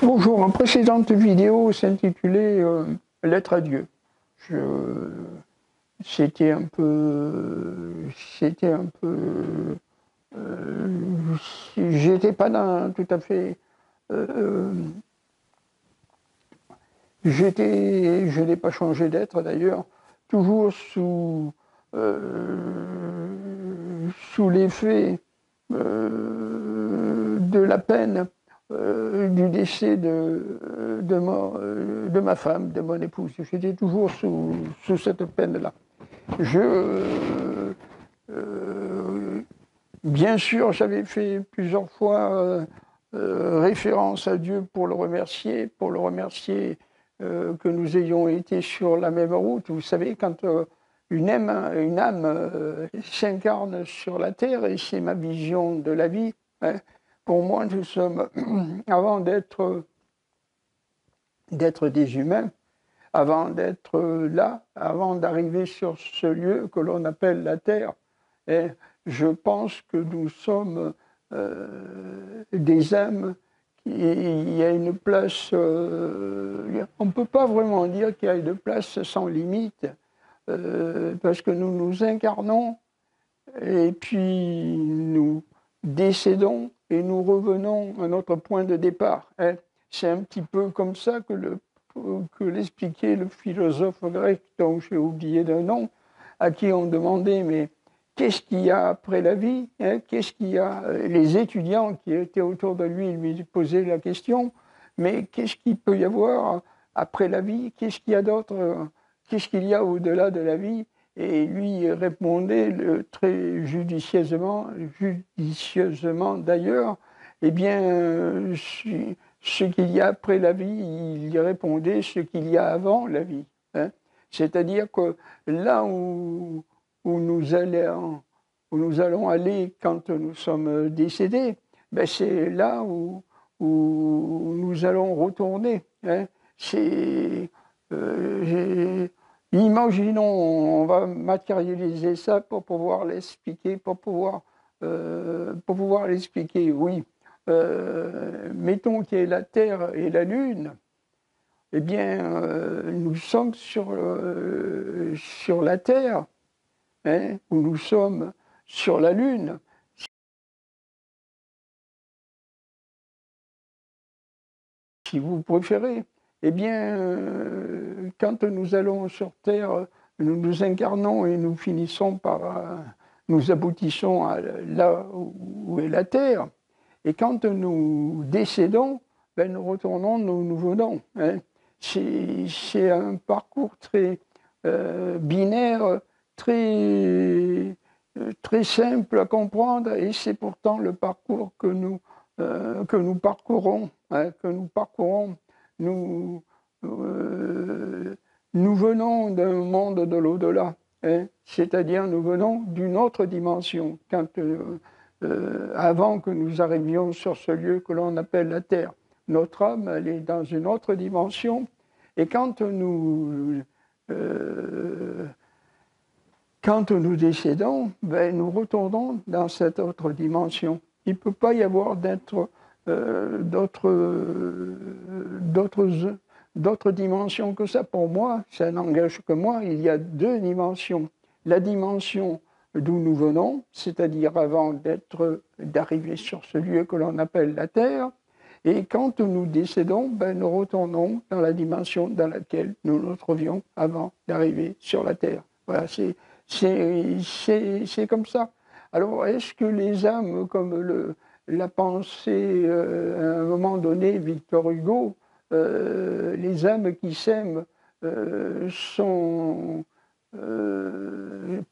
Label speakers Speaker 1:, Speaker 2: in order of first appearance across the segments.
Speaker 1: Bonjour, ma précédente vidéo s'intitulait Lettre à Dieu. C'était un peu, j'étais pas dans tout à fait, je n'ai pas changé d'être d'ailleurs, toujours sous l'effet de la peine du décès de ma femme, de mon épouse. J'étais toujours sous cette peine-là. Bien sûr, j'avais fait plusieurs fois référence à Dieu pour le remercier que nous ayons été sur la même route. Vous savez, quand une âme s'incarne sur la terre, et c'est ma vision de la vie, hein, pour moi, nous sommes, avant d'être des humains, avant d'être là, avant d'arriver sur ce lieu que l'on appelle la terre, et je pense que nous sommes des âmes. Il y a une place, on ne peut pas vraiment dire qu'il y a une place sans limite, parce que nous nous incarnons et puis nous décédons et nous revenons à notre point de départ. Hein. C'est un petit peu comme ça que l'expliquait le philosophe grec dont j'ai oublié le nom, à qui on demandait mais qu'est-ce qu'il y a après la vie, hein? Qu'est-ce qu'il y a? Les étudiants qui étaient autour de lui posaient la question, mais qu'est-ce qu'il peut y avoir après la vie? Qu'est-ce qu'il y a d'autre? Qu'est-ce qu'il y a au-delà de la vie? Et lui répondait très judicieusement d'ailleurs, eh bien, ce qu'il y a après la vie, il répondait ce qu'il y a avant la vie. Hein. C'est-à-dire que là où nous allons aller quand nous sommes décédés, ben c'est là où nous allons retourner. Hein. Imaginons, on va matérialiser ça pour pouvoir l'expliquer, l'expliquer, oui. Mettons qu'il y ait la Terre et la Lune, eh bien, nous sommes sur la Terre, hein, ou nous sommes sur la Lune. Si vous préférez, eh bien, quand nous allons sur Terre, nous nous incarnons et nous finissons nous aboutissons à là où est la Terre. Et quand nous décédons, ben, nous retournons, nous venons. Hein. C'est un parcours très binaire, très simple à comprendre, et c'est pourtant le parcours que nous parcourons. Hein, Nous, nous venons d'un monde de l'au-delà, hein, c'est-à-dire nous venons d'une autre dimension. Avant que nous arrivions sur ce lieu que l'on appelle la Terre, notre âme, elle est dans une autre dimension, et quand nous décédons, ben, nous retournons dans cette autre dimension. Il ne peut pas y avoir d'autres dimensions que ça. Pour moi, ça n'engage que moi, il y a deux dimensions. La dimension d'où nous venons, c'est-à-dire avant d'arriver sur ce lieu que l'on appelle la Terre, et quand nous décédons, ben, nous retournons dans la dimension dans laquelle nous nous trouvions avant d'arriver sur la Terre. Voilà, c'est comme ça. Alors, est-ce que les âmes, comme l'a pensé à un moment donné Victor Hugo, les âmes qui s'aiment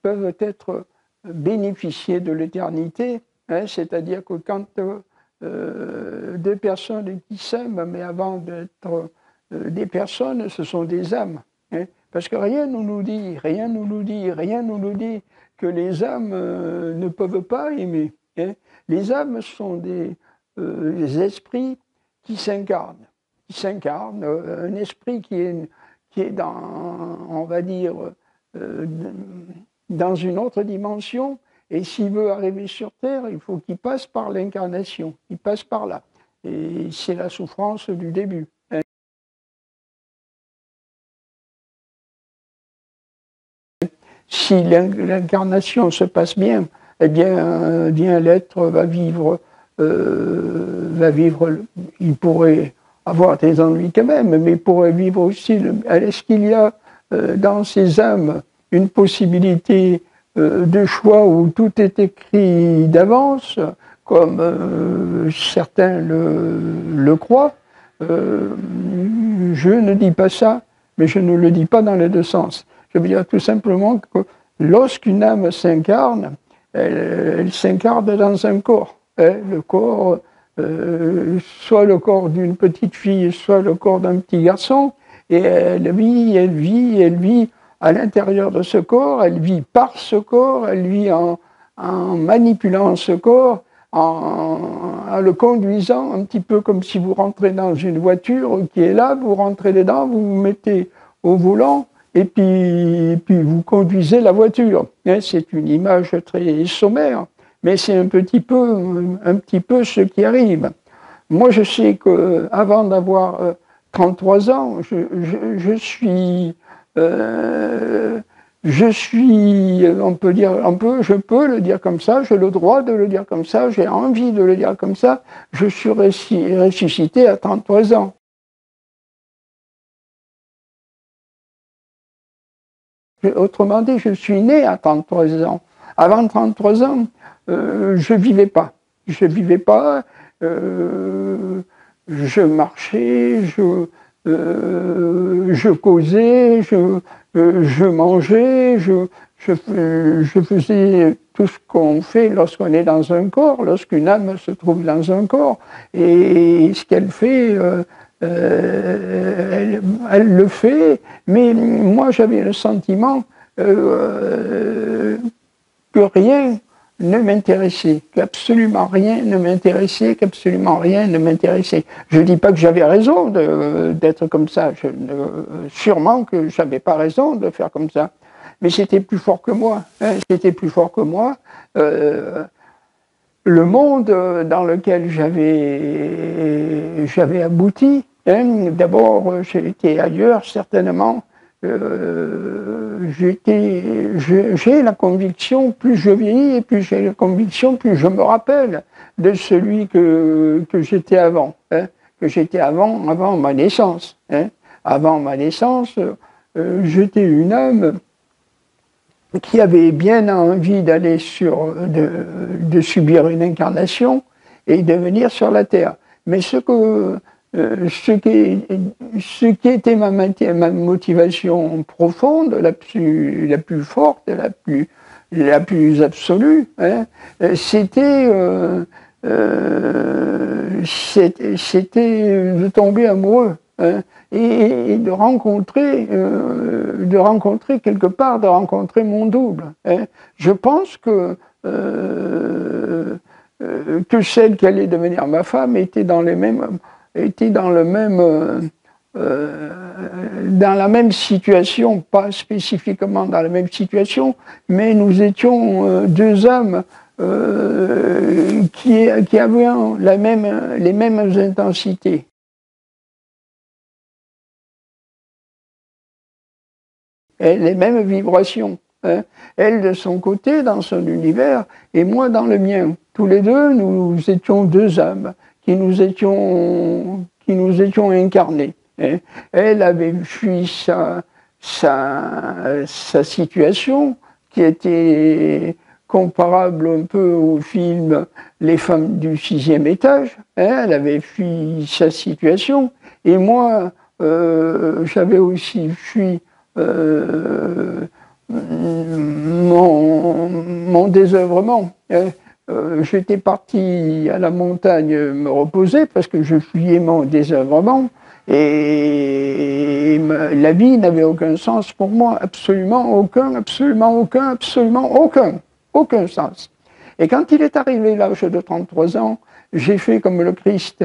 Speaker 1: peuvent être bénéficier de l'éternité, hein, c'est-à-dire que quand deux personnes qui s'aiment, mais avant d'être des personnes, ce sont des âmes. Hein, parce que rien ne nous dit que les âmes ne peuvent pas aimer. Hein. Les âmes sont des esprits qui s'incarnent. Un esprit qui est on va dire, dans une autre dimension, et s'il veut arriver sur Terre, il faut qu'il passe par l'incarnation, il passe par là. et c'est la souffrance du début. Si l'incarnation se passe bien, eh bien l'être va vivre, il pourrait avoir des ennuis quand même, mais il pourrait vivre aussi. Est-ce qu'il y a dans ces âmes une possibilité de choix où tout est écrit d'avance, comme certains le croient? Je ne dis pas ça, mais je ne le dis pas dans les deux sens. Je veux dire tout simplement que lorsqu'une âme s'incarne, elle s'incarne dans un corps. Le corps, soit le corps d'une petite fille, soit le corps d'un petit garçon, et elle vit à l'intérieur de ce corps, elle vit par ce corps, elle vit en manipulant ce corps, en le conduisant un petit peu comme si vous rentrez dans une voiture qui est là, vous rentrez dedans, vous vous mettez au volant, et puis vous conduisez la voiture. C'est une image très sommaire, mais c'est un petit peu ce qui arrive. Moi, je sais qu'avant d'avoir 33 ans, je suis, on peut dire, je peux le dire comme ça, j'ai le droit de le dire comme ça, j'ai envie de le dire comme ça, je suis ressuscité à 33 ans. Autrement dit, je suis né à 33 ans. Avant 33 ans, je vivais pas. Je vivais pas, je marchais, je causais, je mangeais, je faisais tout ce qu'on fait lorsqu'on est dans un corps, lorsqu'une âme se trouve dans un corps. Et ce qu'elle fait, elle le fait, mais moi j'avais le sentiment que rien ne m'intéressait, qu'absolument rien ne m'intéressait, qu'absolument rien ne m'intéressait. Je ne dis pas que j'avais raison d'être comme ça, sûrement que je n'avais pas raison de faire comme ça, mais c'était plus fort que moi, c'était plus fort que moi. Le monde dans lequel j'avais abouti, d'abord j'étais ailleurs certainement, j'ai la conviction, plus je vieillis et plus j'ai la conviction, plus je me rappelle de celui que j'étais avant, que j'étais avant ma naissance. Avant ma naissance, j'étais une âme qui avait bien envie d'aller de subir une incarnation et de venir sur la terre. Mais ce qui était ma motivation profonde, la plus forte, la plus absolue, c'était de tomber amoureux. Et de rencontrer quelque part, de rencontrer mon double. Je pense que celle qui allait devenir ma femme était dans la même situation, pas spécifiquement dans la même situation, mais nous étions deux âmes qui avaient les mêmes intensités. Les mêmes vibrations. Elle de son côté, dans son univers, et moi dans le mien. Tous les deux, nous étions deux âmes qui nous étions incarnées. Elle avait fui sa situation, qui était comparable un peu au film Les femmes du 6e étage. Elle avait fui sa situation, et moi, j'avais aussi fui mon désœuvrement. J'étais parti à la montagne me reposer parce que je fuyais mon désœuvrement et la vie n'avait aucun sens pour moi, absolument aucun sens. Et quand il est arrivé l'âge de 33 ans, j'ai fait comme le Christ,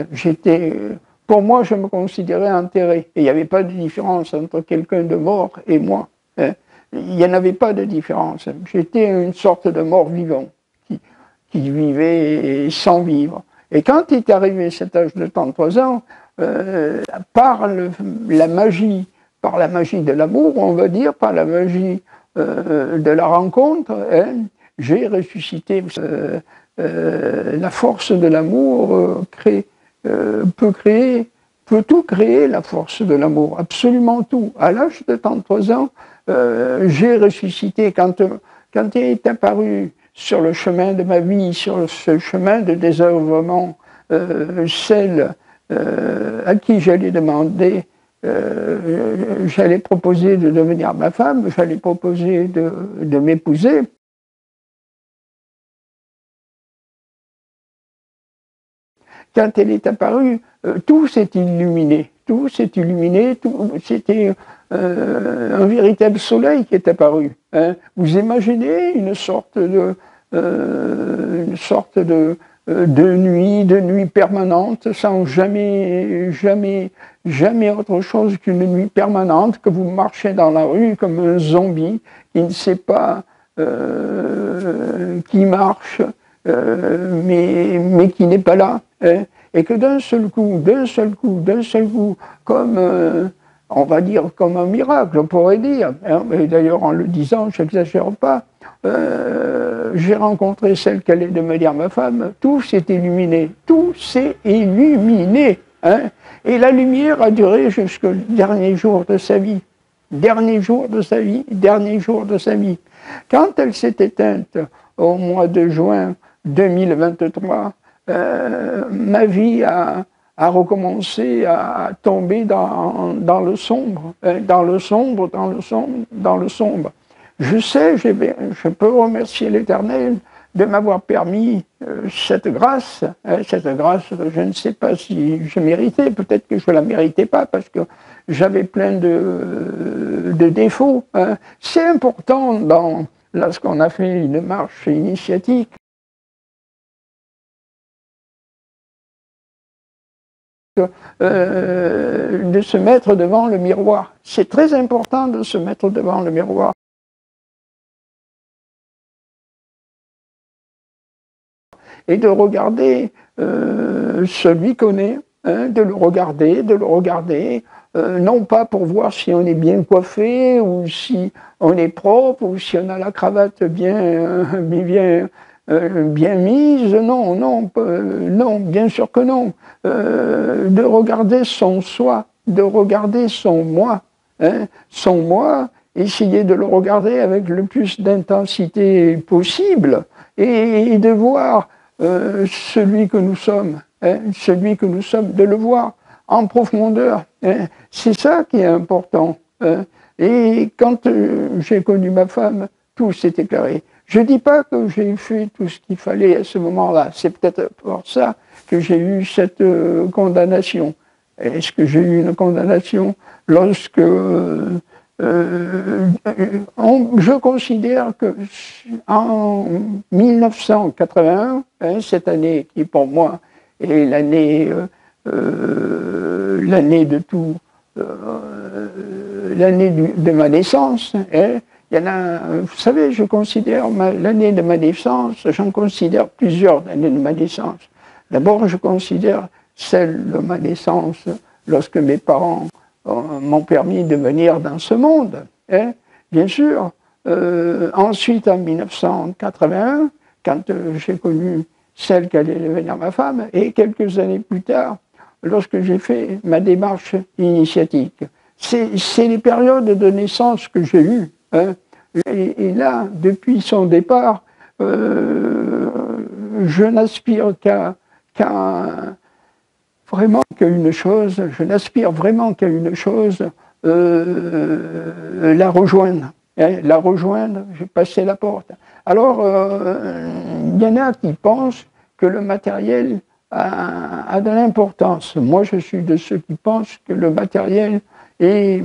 Speaker 1: pour moi, je me considérais enterré. Et il n'y avait pas de différence entre quelqu'un de mort et moi. Il n'y en avait pas de différence. J'étais une sorte de mort vivant qui vivait sans vivre. Et quand est arrivé cet âge de 33 ans, par la magie de l'amour, on va dire, par la magie de la rencontre, hein, j'ai ressuscité. La force de l'amour peut tout créer, la force de l'amour, absolument tout. À l'âge de 33 ans, j'ai ressuscité quand il est apparu sur le chemin de ma vie, sur ce chemin de désœuvrement, celle à qui j'allais demander, j'allais proposer de devenir ma femme, j'allais proposer de m'épouser. Quand elle est apparue, tout s'est illuminé. Tout s'est illuminé, c'était un véritable soleil qui est apparu. Hein. Vous imaginez une sorte de nuit permanente, sans jamais autre chose qu'une nuit permanente, que vous marchez dans la rue comme un zombie qui ne sait pas qui marche, mais qui n'est pas là. Hein, et que d'un seul coup, comme, on va dire, comme un miracle, on pourrait dire, hein, et d'ailleurs en le disant, je n'exagère pas, j'ai rencontré celle qui allait devenir ma femme, tout s'est illuminé, hein, et la lumière a duré jusqu'au dernier jour de sa vie. Dernier jour de sa vie. Quand elle s'est éteinte au mois de juin 2023, ma vie a recommencé à tomber dans le sombre, dans le sombre. Je sais, je peux remercier l'Éternel de m'avoir permis cette grâce, je ne sais pas si je méritais, peut-être que je ne la méritais pas, parce que j'avais plein de défauts. Hein. C'est important, lorsqu'on a fait une marche initiatique, de se mettre devant le miroir. C'est très important de se mettre devant le miroir. Et de regarder celui qu'on est, hein, de le regarder, non pas pour voir si on est bien coiffé, ou si on est propre, ou si on a la cravate bien mise, non, bien sûr que non. De regarder son soi, de regarder son moi, hein, son moi, essayer de le regarder avec le plus d'intensité possible, et de voir celui que nous sommes, hein, de le voir en profondeur. Hein. C'est ça qui est important. Hein. Et quand j'ai connu ma femme, tout s'est éclairé. Je ne dis pas que j'ai fait tout ce qu'il fallait à ce moment-là. C'est peut-être pour ça que j'ai eu cette condamnation. Est-ce que j'ai eu une condamnation lorsque je considère que en 1981, hein, cette année qui pour moi est l'année de ma naissance, hein, il y en a, vous savez, je considère l'année de ma naissance, j'en considère plusieurs années de ma naissance. D'abord, je considère celle de ma naissance lorsque mes parents m'ont permis de venir dans ce monde, hein, bien sûr. Ensuite, en 1981, quand j'ai connu celle qui allait devenir ma femme, et quelques années plus tard, lorsque j'ai fait ma démarche initiatique. C'est les périodes de naissance que j'ai eues. Hein. Et là, depuis son départ, je n'aspire vraiment qu'à une chose, la rejoindre. Hein, la rejoindre, j'ai passé la porte. Alors, il y en a qui pensent que le matériel a de l'importance. Moi, je suis de ceux qui pensent que le matériel est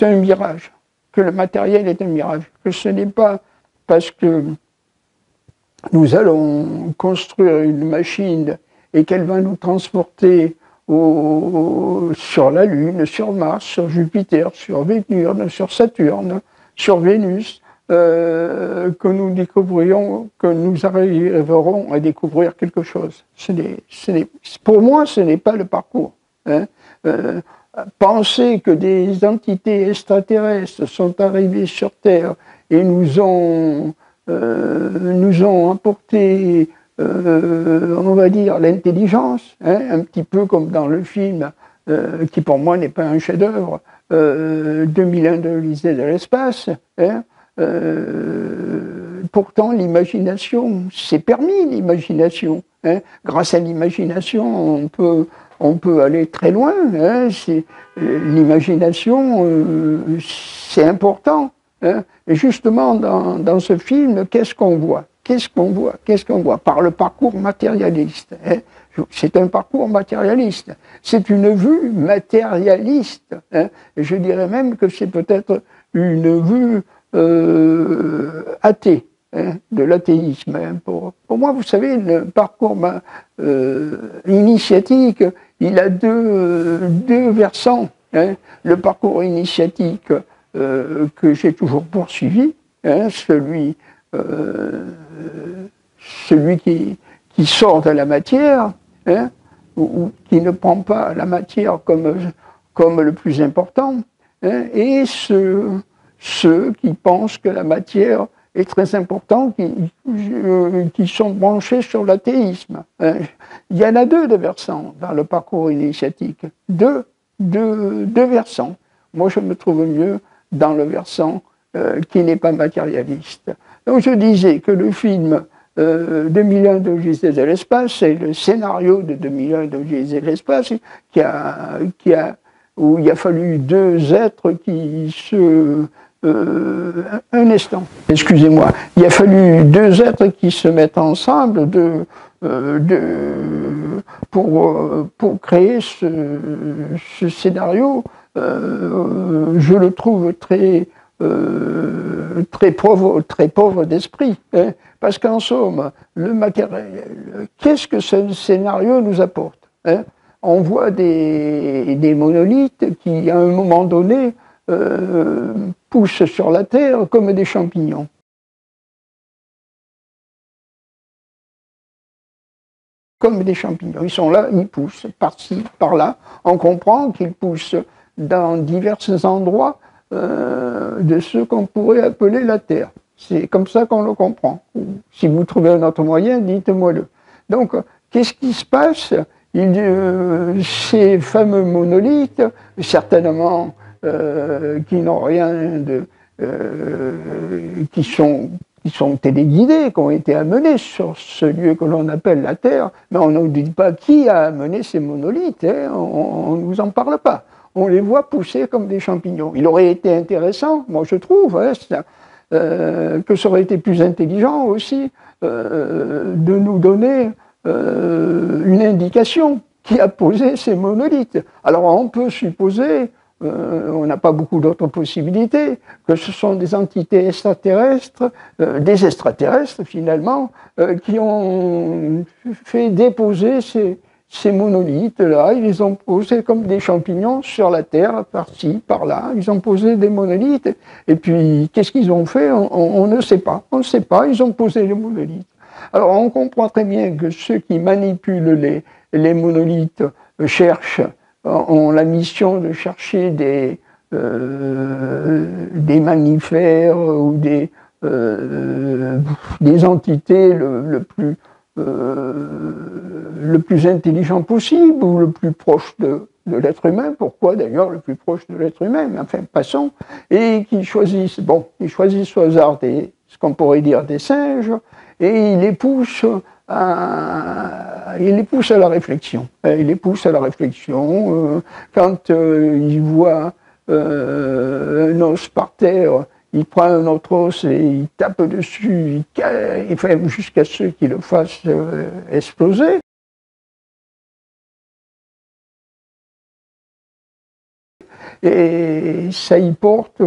Speaker 1: un mirage. Que le matériel est un mirage. Que ce n'est pas parce que nous allons construire une machine et qu'elle va nous transporter sur la Lune, sur Mars, sur Jupiter, sur Vénus, sur Saturne, sur Vénus, que nous découvrions, que nous arriverons à découvrir quelque chose. Pour moi, ce n'est pas le parcours. Hein. Penser que des entités extraterrestres sont arrivées sur Terre et nous ont apporté, on va dire, l'intelligence, hein, un petit peu comme dans le film, qui pour moi n'est pas un chef-d'œuvre, 2001 de l'Odyssée de l'espace. Hein, pourtant, l'imagination, c'est permis, l'imagination. Hein. Grâce à l'imagination, on peut aller très loin. Hein. L'imagination, c'est important. Hein. Et justement, dans ce film, qu'est-ce qu'on voit? Qu'est-ce qu'on voit? Qu'est-ce qu'on voit? Par le parcours matérialiste. Hein. C'est un parcours matérialiste. C'est une vue matérialiste. Hein. Et je dirais même que c'est peut-être une vue athée, hein, de l'athéisme. Hein. Pour moi, vous savez, le parcours initiatique, il a deux versants. Hein. Le parcours initiatique que j'ai toujours poursuivi, hein, celui qui sort de la matière, hein, ou qui ne prend pas la matière comme le plus important, hein, et ceux qui pensent que la matière est très importante, qui sont branchés sur l'athéisme. Hein. Il y en a deux versants dans le parcours initiatique, deux versants. Moi, je me trouve mieux dans le versant qui n'est pas matérialiste. Donc je disais que le film 2001 de l'Odyssée de l'espace, c'est le scénario de 2001 de l'Odyssée de l'espace où il a fallu deux êtres qui se... un instant, excusez-moi. Il a fallu deux êtres qui se mettent ensemble pour créer ce scénario. Je le trouve très pauvre d'esprit. Hein, parce qu'en somme, le matériel, qu'est-ce que ce scénario nous apporte? Hein? On voit des monolithes qui, à un moment donné, poussent sur la Terre comme des champignons. Comme des champignons. Ils sont là, ils poussent par-ci, par-là. On comprend qu'ils poussent dans divers endroits de ce qu'on pourrait appeler la Terre. C'est comme ça qu'on le comprend. Si vous trouvez un autre moyen, dites-moi-le. Donc, qu'est-ce qui se passe? Ces fameux monolithes, certainement qui n'ont rien de... qui sont téléguidés, qui ont été amenés sur ce lieu que l'on appelle la Terre, mais on ne dit pas qui a amené ces monolithes, hein, on ne nous en parle pas. On les voit pousser comme des champignons. Il aurait été intéressant, moi je trouve, hein, que ça aurait été plus intelligent aussi de nous donner une indication qui a posé ces monolithes. Alors on peut supposer, on n'a pas beaucoup d'autres possibilités, que ce sont des entités extraterrestres, des extraterrestres finalement, qui ont fait déposer ces monolithes-là. Ils les ont posés comme des champignons sur la Terre, par-ci, par-là. Ils ont posé des monolithes. Et puis, qu'est-ce qu'ils ont fait? On ne sait pas. On ne sait pas. Ils ont posé les monolithes. Alors, on comprend très bien que ceux qui manipulent les monolithes ont la mission de chercher des mammifères ou des entités le plus intelligent possible ou le plus proche de l'être humain. Pourquoi d'ailleurs le plus proche de l'être humain? Mais enfin, passons. Et qui choisissent, ils choisissent au hasard ce qu'on pourrait dire des singes, et ils les poussent à la réflexion. Ils les poussent à la réflexion. Quand ils voient un os par terre, il prend un autre os et il tape dessus, il fait jusqu'à ce qu'il le fasse exploser. Et ça y porte,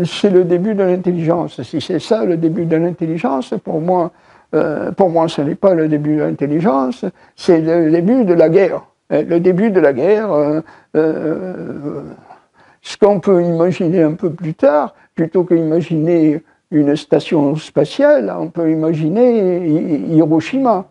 Speaker 1: c'est le début de l'intelligence. Si c'est ça le début de l'intelligence, pour moi ce n'est pas le début de l'intelligence, c'est le début de la guerre. Le début de la guerre, ce qu'on peut imaginer un peu plus tard, plutôt qu'imaginer une station spatiale, on peut imaginer Hiroshima.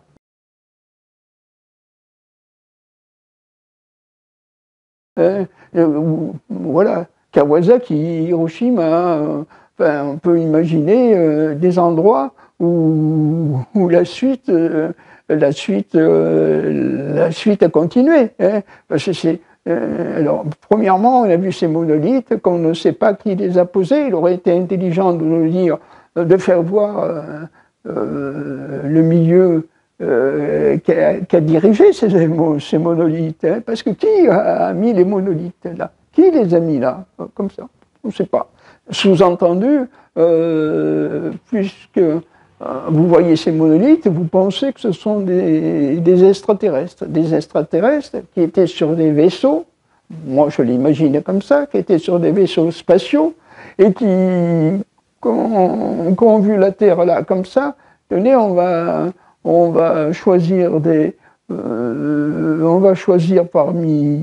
Speaker 1: Voilà, Kawasaki, Hiroshima, enfin, on peut imaginer des endroits où la suite a continué. Hein, parce que alors, premièrement, on a vu ces monolithes qu'on ne sait pas qui les a posés. Il aurait été intelligent de nous dire, de faire voir le milieu qui a dirigé ces monolithes. Hein, parce que qui a mis les monolithes là? Qui les a mis là? Comme ça, on ne sait pas. Sous-entendu, puisque vous voyez ces monolithes, vous pensez que ce sont des extraterrestres qui étaient sur des vaisseaux, moi je l'imagine comme ça, qui étaient sur des vaisseaux spatiaux et qui ont vu la Terre là comme ça. Tenez, on va choisir parmi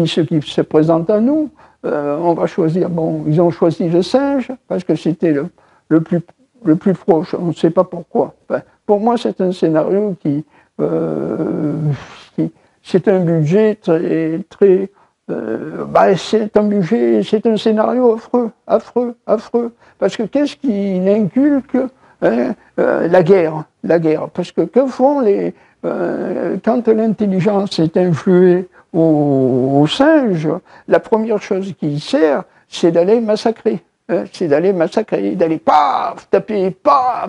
Speaker 1: ceux qui se présentent à nous. On va choisir, bon, ils ont choisi le singe parce que c'était le plus proche, on ne sait pas pourquoi. Enfin, pour moi, c'est un scénario c'est un budget très c'est un scénario affreux, parce que qu'est-ce qui inculque la guerre, parce que font quand l'intelligence est influée au singe, la première chose qui sert, c'est d'aller massacrer. D'aller paf, taper, paf,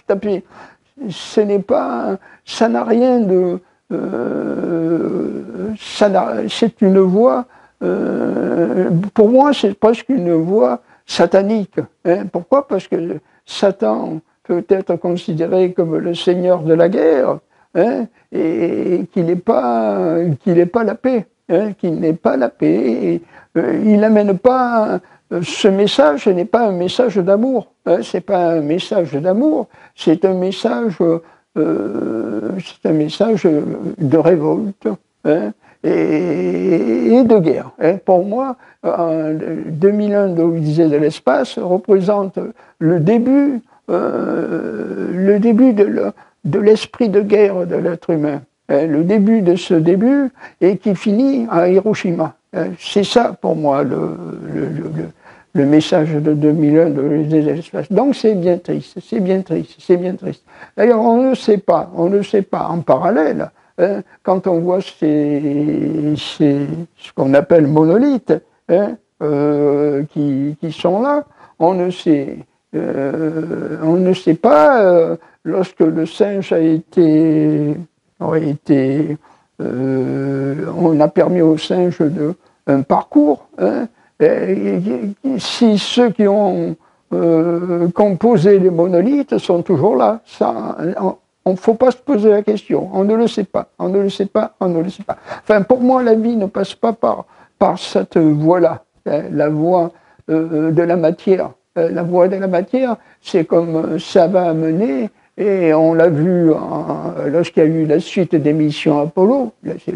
Speaker 1: taper. Ça n'a rien de, c'est une voie, pour moi c'est presque une voie satanique. Hein. Pourquoi? Parce que Satan peut être considéré comme le seigneur de la guerre, hein, et qu'il n'est pas la paix, hein, qu'il n'est pas la paix. Et, il n'amène pas, ce message n'est pas un message d'amour, hein, c'est pas un message d'amour, c'est un message de révolte, hein, et de guerre. Hein. Pour moi, 2001 de l'Odyssée de l'espace représente le début de l'esprit de guerre de l'être humain. Hein, le début de ce début et qui finit à Hiroshima. Hein. C'est ça pour moi le message de 2001 de l'Odyssée de l'espace. Donc c'est bien triste. D'ailleurs, on ne sait pas en parallèle, hein, quand on voit ce qu'on appelle monolithes, hein, qui sont là, on ne sait pas, lorsque le singe on a permis au singe un parcours, hein, si ceux qui ont composé les monolithes sont toujours là, on ne faut pas se poser la question, on ne le sait pas. Enfin, pour moi, la vie ne passe pas par cette voie-là, hein, la voie de la matière. La voie de la matière, c'est comme ça va amener, et on l'a vu lorsqu'il y a eu la suite des missions Apollo, c'est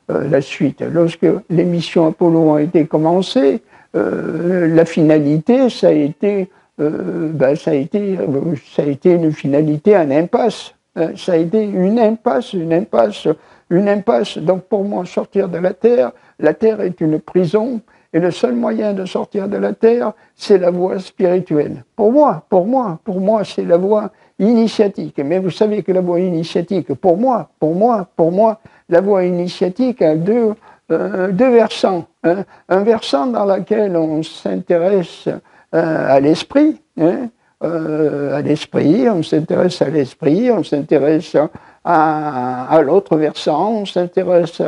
Speaker 1: la suite. Lorsque les missions Apollo ont été commencées, la finalité, ça a été une finalité en impasse. Ça a été une impasse. Donc pour moi, sortir de la Terre est une prison, et le seul moyen de sortir de la Terre, c'est la voie spirituelle. Pour moi, c'est la voie initiatique. Mais vous savez que la voie initiatique, pour moi, la voie initiatique a deux versants. Hein. Un versant dans lequel on s'intéresse à l'esprit, hein, on s'intéresse à l'autre versant, on s'intéresse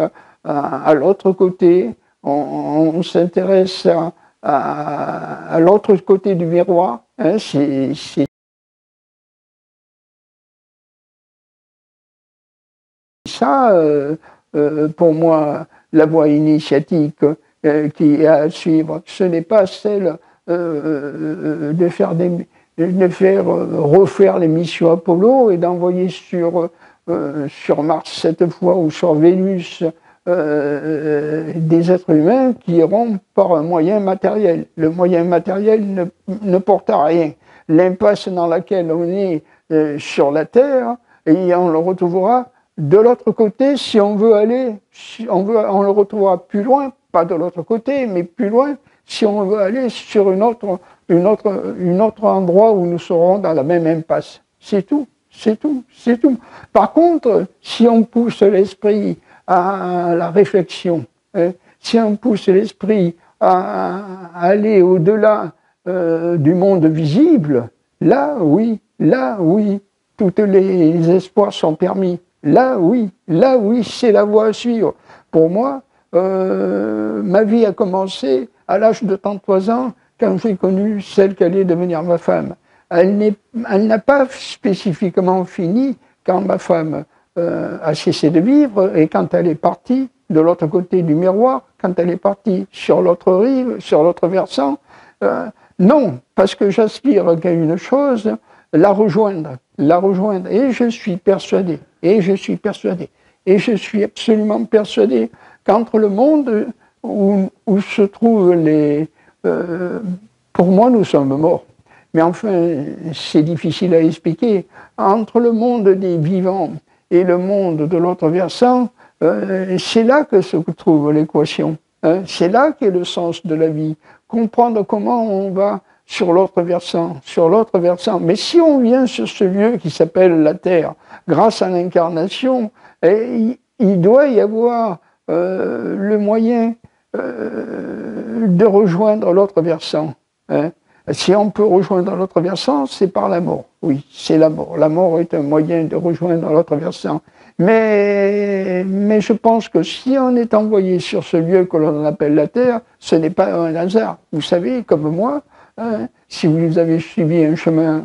Speaker 1: à l'autre côté, on s'intéresse à l'autre côté du miroir. Hein, c'est ça, pour moi, la voie initiatique qui est à suivre. Ce n'est pas celle de faire refaire les missions Apollo et d'envoyer sur Mars cette fois ou sur Vénus des êtres humains qui iront par un moyen matériel. Le moyen matériel ne porte à rien. L'impasse dans laquelle on est sur la Terre, et on le retrouvera de l'autre côté si on veut aller, on le retrouvera plus loin, pas de l'autre côté, mais plus loin, si on veut aller sur une autre endroit où nous serons dans la même impasse. C'est tout, c'est tout, c'est tout. Par contre, si on pousse l'esprit à la réflexion, si on pousse l'esprit à aller au-delà du monde visible, là oui, tous les espoirs sont permis. Là oui, c'est la voie à suivre. Pour moi, ma vie a commencé à l'âge de 33 ans, quand j'ai connu celle qui allait devenir ma femme. Elle n'a pas spécifiquement fini quand ma femme a cessé de vivre et quand elle est partie de l'autre côté du miroir, quand elle est partie sur l'autre rive, sur l'autre versant. Non, parce que j'aspire qu'à une chose, la rejoindre. Et je suis persuadé, et je suis absolument persuadé qu'entre le monde où se trouvent pour moi, nous sommes morts. Mais enfin, c'est difficile à expliquer. Entre le monde des vivants et le monde de l'autre versant, c'est là que se trouve l'équation. C'est là qu'est le sens de la vie. Comprendre comment on va sur l'autre versant. Mais si on vient sur ce lieu qui s'appelle la Terre, grâce à l'incarnation, il doit y avoir le moyen de rejoindre l'autre versant. Si on peut rejoindre l'autre versant, c'est par la mort. Oui, c'est la mort. La mort est un moyen de rejoindre l'autre versant. Mais je pense que si on est envoyé sur ce lieu que l'on appelle la Terre, ce n'est pas un hasard. Vous savez, comme moi, si vous avez suivi un chemin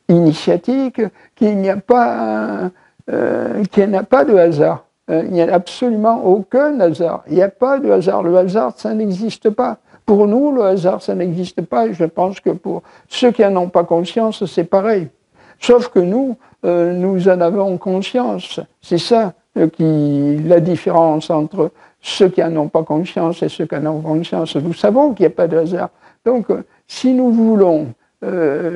Speaker 1: initiatique, qu'il n'y a pas de hasard. Il n'y a absolument aucun hasard. Il n'y a pas de hasard. Le hasard, ça n'existe pas. Pour nous, le hasard, ça n'existe pas. Et je pense que pour ceux qui n'en ont pas conscience, c'est pareil. Sauf que nous en avons conscience. C'est ça la différence entre ceux qui n'en ont pas conscience et ceux qui en ont conscience. Nous savons qu'il n'y a pas de hasard. Donc, si nous voulons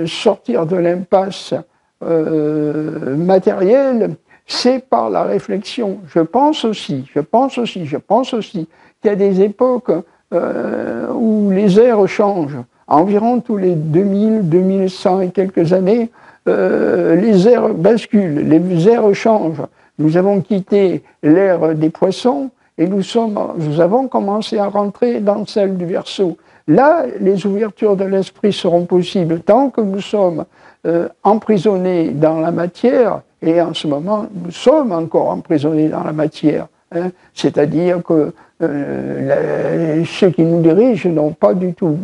Speaker 1: sortir de l'impasse matérielle, c'est par la réflexion. Je pense aussi qu'il y a des époques où les ères changent. Environ tous les 2000, 2100 et quelques années, les ères basculent, les ères changent. Nous avons quitté l'ère des poissons et nous avons commencé à rentrer dans celle du Verseau. Là, les ouvertures de l'esprit seront possibles tant que nous sommes emprisonnés dans la matière, et en ce moment, nous sommes encore emprisonnés dans la matière. C'est-à-dire que ceux qui nous dirigent n'ont pas du tout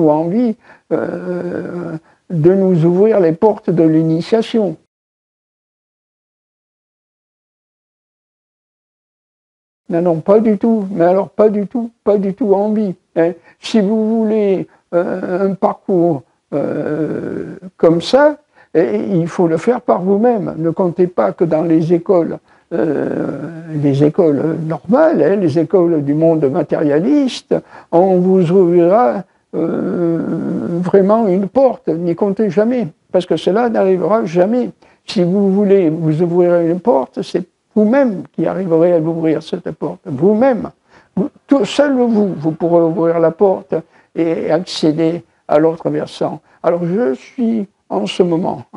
Speaker 1: envie de nous ouvrir les portes de l'initiation. Non, pas du tout, mais alors pas du tout envie. Si vous voulez un parcours comme ça, il faut le faire par vous-même. Ne comptez pas que dans les écoles normales, les écoles du monde matérialiste, on vous ouvrira vraiment une porte. N'y comptez jamais, parce que cela n'arrivera jamais. Si vous voulez vous ouvrir une porte, c'est vous-même qui arriverez à ouvrir cette porte. Vous-même. Seul vous pourrez ouvrir la porte et accéder à l'autre versant. Alors je suis en ce moment,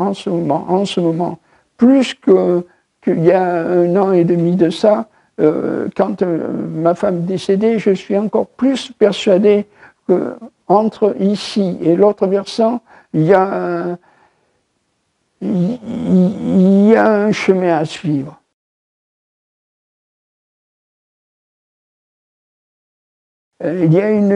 Speaker 1: plus qu'il y a 1 an et demi de ça, quand ma femme est décédée, je suis encore plus persuadé qu'entre ici et l'autre versant, il y a un chemin à suivre. Il y a une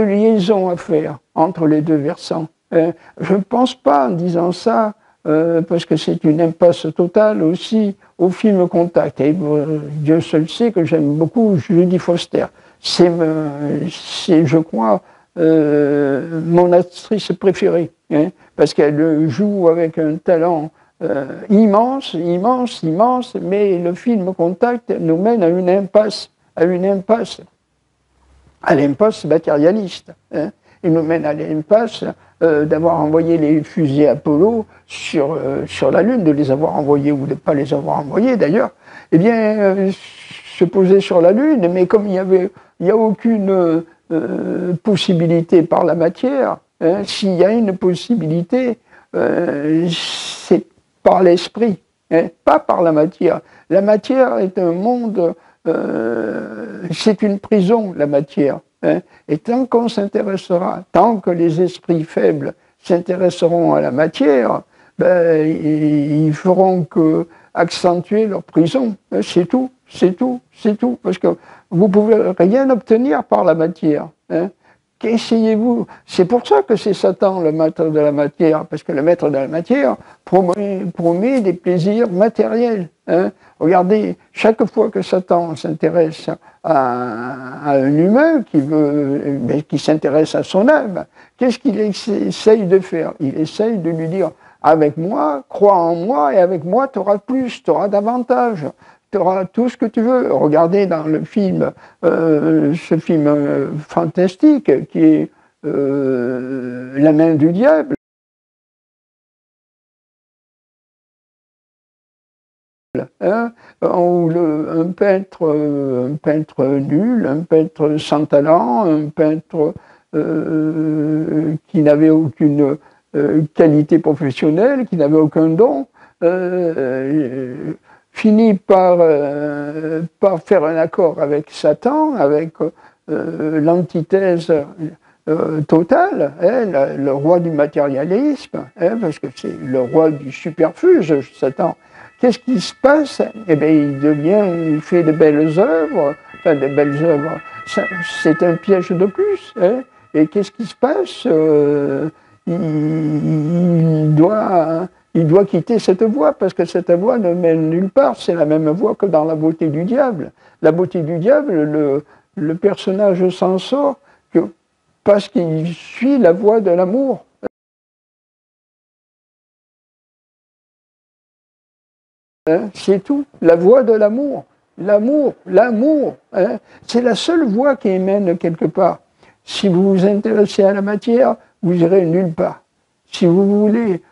Speaker 1: liaison à faire entre les deux versants. Je ne pense pas, en disant ça, parce que c'est une impasse totale aussi, au film Contact. Et Dieu seul sait que j'aime beaucoup Jodie Foster. C'est, je crois, mon actrice préférée, parce qu'elle joue avec un talent immense, immense, immense, mais le film Contact nous mène à une impasse, à l'impasse matérialiste. Hein. Il nous mène à l'impasse d'avoir envoyé les fusées Apollo sur la Lune, de les avoir envoyés ou de ne pas les avoir envoyés d'ailleurs. Eh bien, se poser sur la Lune, mais comme il n'y a aucune possibilité par la matière, hein, s'il y a une possibilité, c'est par l'esprit, hein, pas par la matière. La matière est un monde, c'est une prison, la matière. Hein, et tant qu'on s'intéressera, tant que les esprits faibles s'intéresseront à la matière, ben, ils feront que accentuer leur prison. C'est tout, c'est tout, c'est tout. Parce que vous ne pouvez rien obtenir par la matière. Hein. Qu'essayez-vous? C'est pour ça que c'est Satan, le maître de la matière, parce que le maître de la matière promet des plaisirs matériels. Hein. Regardez, chaque fois que Satan s'intéresse à un humain qui s'intéresse à son âme, qu'est-ce qu'il essaye de faire? Il essaye de lui dire, avec moi, crois en moi, et avec moi, tu auras plus, tu auras davantage. Tu auras tout ce que tu veux. Regardez dans le film, ce film fantastique qui est La main du diable. Hein, où un peintre nul, un peintre sans talent, un peintre qui n'avait aucune qualité professionnelle, qui n'avait aucun don, finit par faire un accord avec Satan, avec l'antithèse totale, hein, le roi du matérialisme, hein, parce que c'est le roi du superfuge, Satan. Qu'est-ce qui se passe? Eh bien, il fait de belles œuvres, enfin de belles œuvres, c'est un piège de plus. Hein, et qu'est-ce qui se passe? Il doit quitter cette voie, parce que cette voie ne mène nulle part. C'est la même voie que dans la beauté du diable. La beauté du diable, le personnage s'en sort parce qu'il suit la voie de l'amour. Hein, c'est tout, la voie de l'amour. L'amour, l'amour. Hein, c'est la seule voie qui mène quelque part. Si vous vous intéressez à la matière, vous irez nulle part. Si vous voulez,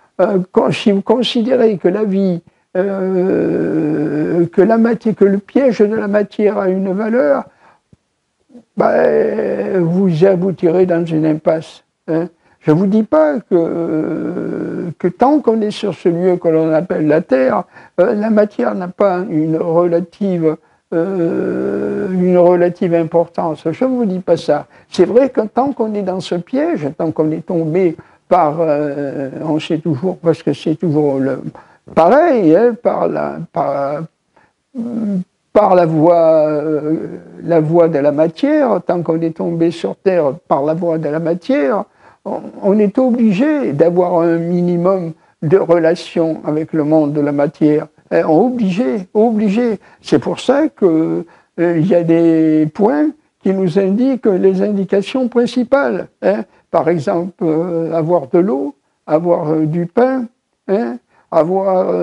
Speaker 1: si vous considérez que la vie, que le piège de la matière a une valeur, ben, vous aboutirez dans une impasse. Hein. Je ne vous dis pas que tant qu'on est sur ce lieu que l'on appelle la Terre, la matière n'a pas une relative importance. Je ne vous dis pas ça. C'est vrai que tant qu'on est dans ce piège, tant qu'on est tombé par, on sait toujours, parce que c'est toujours pareil, hein, par la voie de la matière, tant qu'on est tombé sur Terre par la voie de la matière, on est obligé d'avoir un minimum de relation avec le monde de la matière. Obligé. C'est pour ça qu'il y a des points qui nous indiquent les indications principales. Hein. Par exemple, avoir de l'eau, avoir du pain, hein, avoir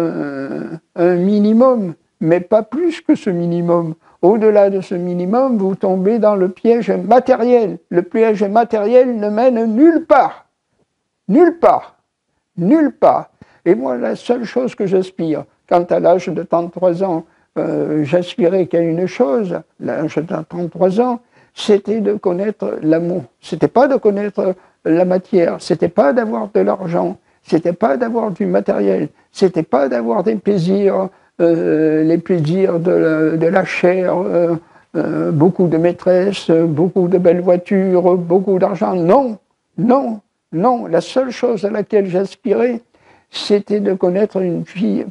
Speaker 1: un minimum, mais pas plus que ce minimum. Au-delà de ce minimum, vous tombez dans le piège matériel. Le piège matériel ne mène nulle part. Nulle part. Nulle part. Et moi, la seule chose que j'aspire, quand à l'âge de 33 ans, j'aspirais qu'à une chose, l'âge de 33 ans, c'était de connaître l'amour. C'était pas de connaître la matière, c'était pas d'avoir de l'argent, c'était pas d'avoir du matériel, c'était pas d'avoir des plaisirs, les plaisirs de la chair, beaucoup de maîtresses, beaucoup de belles voitures, beaucoup d'argent. Non, non, non. La seule chose à laquelle j'aspirais, c'était de connaître une fille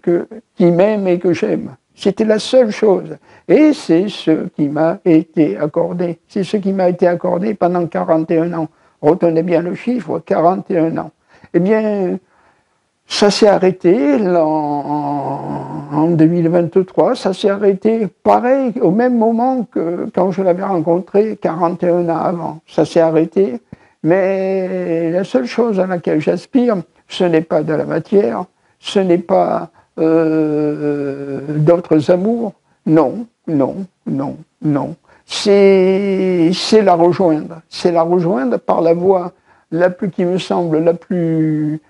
Speaker 1: qui m'aime et que j'aime. C'était la seule chose. Et c'est ce qui m'a été accordé. C'est ce qui m'a été accordé pendant 41 ans. Retenez bien le chiffre, 41 ans. Eh bien, ça s'est arrêté en 2023, ça s'est arrêté pareil, au même moment que quand je l'avais rencontré 41 ans avant. Ça s'est arrêté, mais la seule chose à laquelle j'aspire, ce n'est pas de la matière, ce n'est pas d'autres amours. Non, non, non, non. C'est la rejoindre. C'est la rejoindre par la voie qui me semble la plus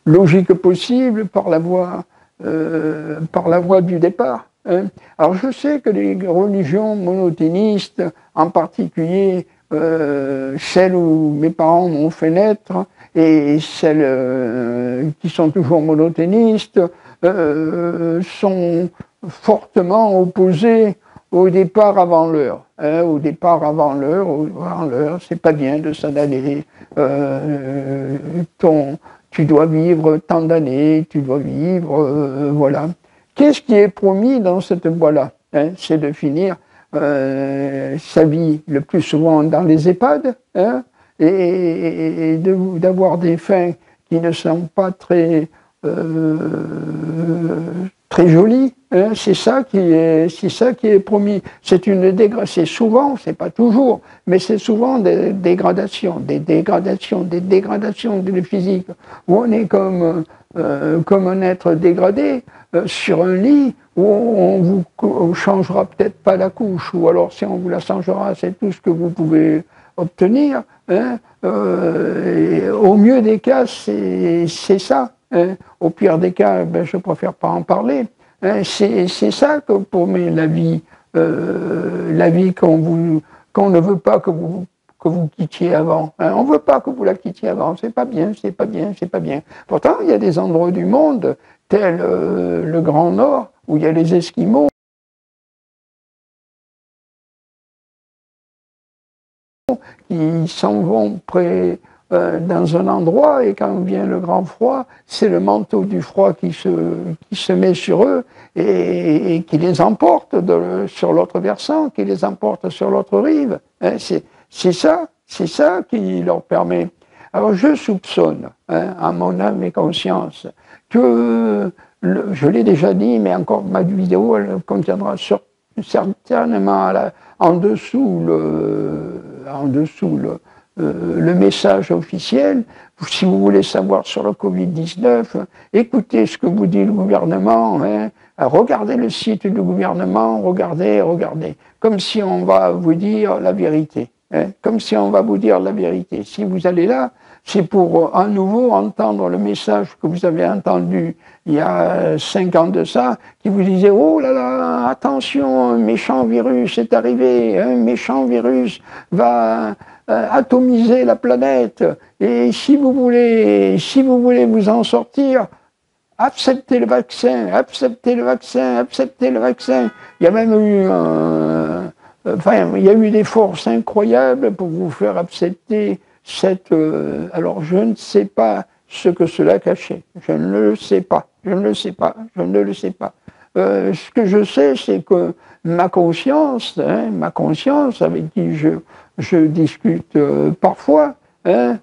Speaker 1: logique possible, par la voie du départ. Hein. Alors je sais que les religions monothéistes, en particulier celles où mes parents m'ont fait naître et celles qui sont toujours monothéistes, sont fortement opposées au départ avant l'heure. Hein, au départ avant l'heure, c'est pas bien de s'en aller. Tu dois vivre tant d'années, tu dois vivre, voilà. Qu'est-ce qui est promis dans cette voie-là, hein? C'est de finir sa vie le plus souvent dans les EHPAD, hein, et d'avoir des fins qui ne sont pas très jolies. Hein, c'est ça qui est promis. C'est souvent, c'est pas toujours, mais c'est souvent des dégradations de physique, où on est comme un être dégradé sur un lit où on vous changera peut-être pas la couche, ou alors si on vous la changera, c'est tout ce que vous pouvez obtenir. Hein, au mieux des cas, c'est ça. Hein. Au pire des cas, ben, je préfère pas en parler. Hein. C'est ça que pour moi la vie qu'on ne veut pas que vous quittiez avant. Hein. On ne veut pas que vous la quittiez avant. C'est pas bien, c'est pas bien, c'est pas bien. Pourtant, il y a des endroits du monde, tels le Grand Nord, où il y a les Esquimaux, qui s'en vont dans un endroit, et quand vient le grand froid, c'est le manteau du froid qui se met sur eux et qui les emporte sur l'autre versant, qui les emporte sur l'autre rive. Hein, c'est ça qui leur permet. Alors je soupçonne, hein, à mon âme et conscience, que, je l'ai déjà dit, mais encore ma vidéo, elle contiendra certainement en dessous le message officiel. Si vous voulez savoir sur le Covid-19, écoutez ce que vous dit le gouvernement, hein, regardez le site du gouvernement, regardez, comme si on va vous dire la vérité. Hein, comme si on va vous dire la vérité. Si vous allez là, c'est pour à nouveau entendre le message que vous avez entendu il y a 5 ans de ça, qui vous disait « Oh là là, attention, un méchant virus est arrivé, un méchant virus va atomiser la planète, et si vous voulez vous en sortir, acceptez le vaccin, acceptez le vaccin, acceptez le vaccin. » Il y a même eu il y a eu des forces incroyables pour vous faire accepter alors je ne sais pas ce que cela cachait. Je ne le sais pas. Ce que je sais, c'est que ma conscience, avec qui je discute parfois, hein,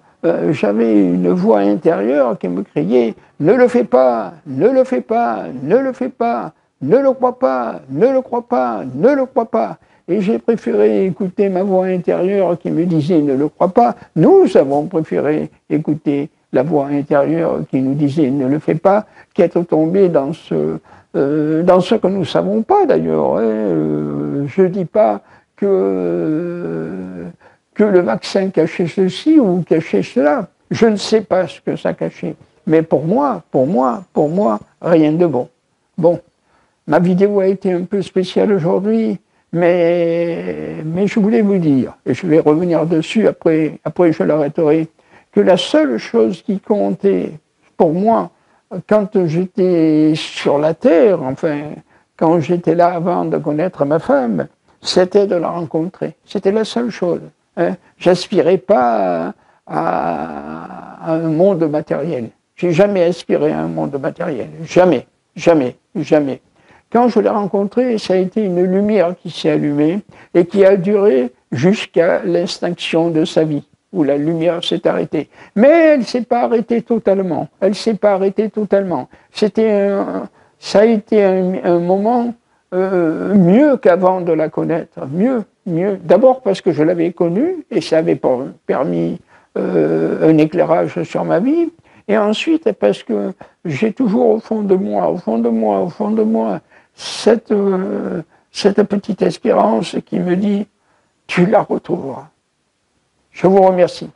Speaker 1: j'avais une voix intérieure qui me criait « Ne le fais pas, ne le fais pas, ne le fais pas, ne le crois pas, ne le crois pas, ne le crois pas ». Et j'ai préféré écouter ma voix intérieure qui me disait « Ne le crois pas ». Nous avons préféré écouter la voix intérieure qui nous disait « Ne le fais pas », qu'être tombé dans ce que nous ne savons pas d'ailleurs. Hein. Je ne dis pas que le vaccin cachait ceci ou cachait cela. Je ne sais pas ce que ça cachait. Mais pour moi, rien de bon. Bon, ma vidéo a été un peu spéciale aujourd'hui. Mais je voulais vous dire, et je vais revenir dessus, après je l'arrêterai, que la seule chose qui comptait pour moi, quand j'étais sur la Terre, enfin, quand j'étais là avant de connaître ma femme, c'était de la rencontrer. C'était la seule chose. Hein. J'aspirais pas à un monde matériel. J'ai jamais aspiré à un monde matériel. Jamais, jamais, jamais. Quand je l'ai rencontré, ça a été une lumière qui s'est allumée et qui a duré jusqu'à l'extinction de sa vie, où la lumière s'est arrêtée. Mais elle ne s'est pas arrêtée totalement. Ça a été un moment mieux qu'avant de la connaître. Mieux. D'abord parce que je l'avais connue et ça avait permis un éclairage sur ma vie. Et ensuite, parce que j'ai toujours au fond de moi, cette petite espérance qui me dit, tu la retrouveras. Je vous remercie.